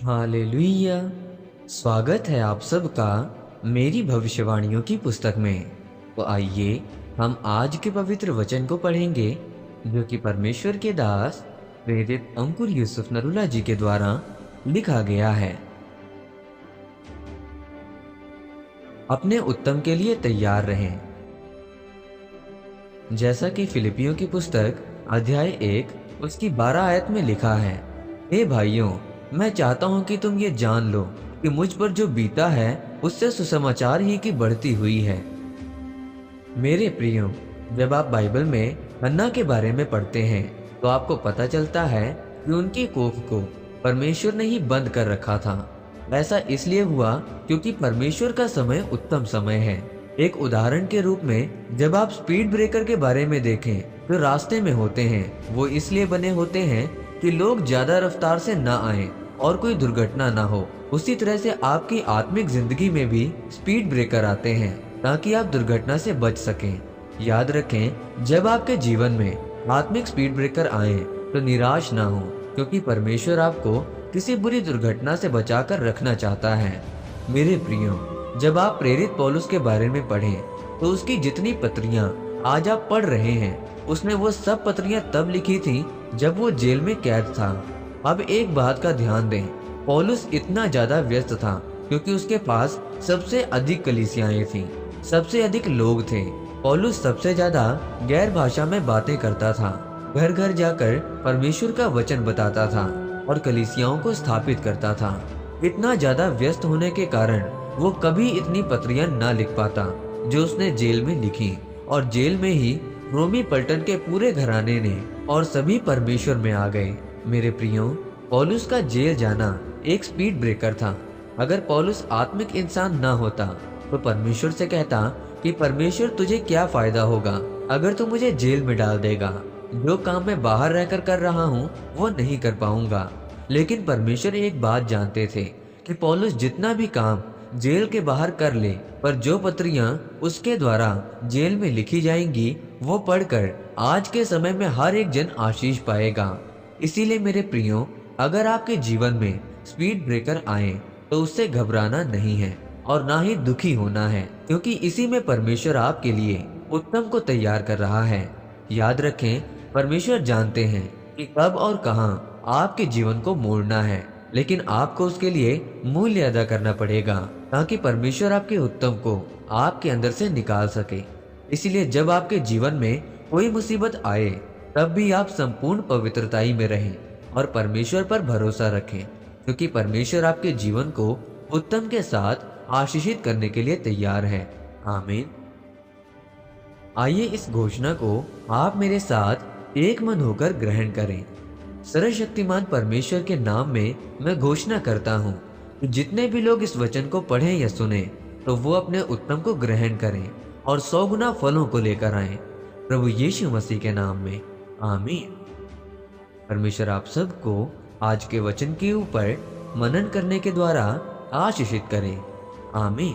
Hallelujah. स्वागत है आप सबका मेरी भविष्यवाणियों की पुस्तक में। तो आइए हम आज के पवित्र वचन को पढ़ेंगे जो कि परमेश्वर के दास प्रेरित अंकुर यूसुफ नरूला जी के द्वारा लिखा गया है। अपने उत्तम के लिए तैयार रहें। जैसा कि फिलिपियों की पुस्तक अध्याय 1 उसकी 12 आयत में लिखा है, हे भाइयों, मैं चाहता हूं कि तुम ये जान लो कि मुझ पर जो बीता है उससे सुसमाचार ही की बढ़ती हुई है। मेरे प्रियो, जब आप बाइबल में हन्ना के बारे में पढ़ते हैं तो आपको पता चलता है कि उनकी कोख को परमेश्वर ने ही बंद कर रखा था। ऐसा इसलिए हुआ क्योंकि परमेश्वर का समय उत्तम समय है। एक उदाहरण के रूप में जब आप स्पीड ब्रेकर के बारे में देखें तो रास्ते में होते हैं, वो इसलिए बने होते हैं कि लोग ज्यादा रफ्तार से ना आए और कोई दुर्घटना ना हो। उसी तरह से आपकी आत्मिक जिंदगी में भी स्पीड ब्रेकर आते हैं ताकि आप दुर्घटना से बच सकें। याद रखें, जब आपके जीवन में आत्मिक स्पीड ब्रेकर आए तो निराश ना हो, क्योंकि परमेश्वर आपको किसी बुरी दुर्घटना से बचाकर रखना चाहता है। मेरे प्रियो, जब आप प्रेरित पौलुस के बारे में पढ़ें तो उसकी जितनी पत्रियां आज आप पढ़ रहे हैं, उसने वो सब पत्रियां तब लिखी थी जब वो जेल में कैद था। अब एक बात का ध्यान दें, पौलुस इतना ज्यादा व्यस्त था क्योंकि उसके पास सबसे अधिक कलीसियाएं थीं, सबसे अधिक लोग थे। पौलुस सबसे ज्यादा गैर भाषा में बातें करता था, घर घर जाकर परमेश्वर का वचन बताता था और कलीसियाओं को स्थापित करता था। इतना ज्यादा व्यस्त होने के कारण वो कभी इतनी पत्रियां ना लिख पाता जो उसने जेल में लिखी, और जेल में ही रोमी पलटन के पूरे घराने ने और सभी परमेश्वर में आ गए। मेरे प्रियो, पौलुस का जेल जाना एक स्पीड ब्रेकर था। अगर पौलुस आत्मिक इंसान ना होता तो परमेश्वर से कहता कि परमेश्वर, तुझे क्या फायदा होगा अगर तू मुझे जेल में डाल देगा। जो काम मैं बाहर रहकर कर रहा हूँ वो नहीं कर पाऊंगा। लेकिन परमेश्वर एक बात जानते थे कि पौलुस जितना भी काम जेल के बाहर कर ले, पर जो पत्रियां उसके द्वारा जेल में लिखी जाएंगी वो पढ़कर आज के समय में हर एक जन आशीष पाएगा। इसीलिए मेरे प्रियो, अगर आपके जीवन में स्पीड ब्रेकर आए तो उससे घबराना नहीं है और ना ही दुखी होना है, क्योंकि इसी में परमेश्वर आपके लिए उत्तम को तैयार कर रहा है। याद रखें, परमेश्वर जानते हैं कि कब और कहां आपके जीवन को मोड़ना है, लेकिन आपको उसके लिए मूल्य अदा करना पड़ेगा ताकि परमेश्वर आपके उत्तम को आपके अंदर से निकाल सके। इसीलिए जब आपके जीवन में कोई मुसीबत आए तब भी आप संपूर्ण पवित्रताई में रहें और परमेश्वर पर भरोसा रखें, क्योंकि परमेश्वर आपके जीवन को उत्तम के साथ आशीषित करने के लिए तैयार है। आमीन। आइए इस घोषणा को आप मेरे साथ एक मन होकर ग्रहण करें। सर्वशक्तिमान परमेश्वर के नाम में मैं घोषणा करता हूँ कि जितने भी लोग इस वचन को पढ़ें या सुने तो वो अपने उत्तम को ग्रहण करें और 100 गुना फलों को लेकर आए, प्रभु यीशु मसीह के नाम में। आमीन। परमेश्वर आप सबको आज के वचन के ऊपर मनन करने के द्वारा आशीषित करें। आमीन।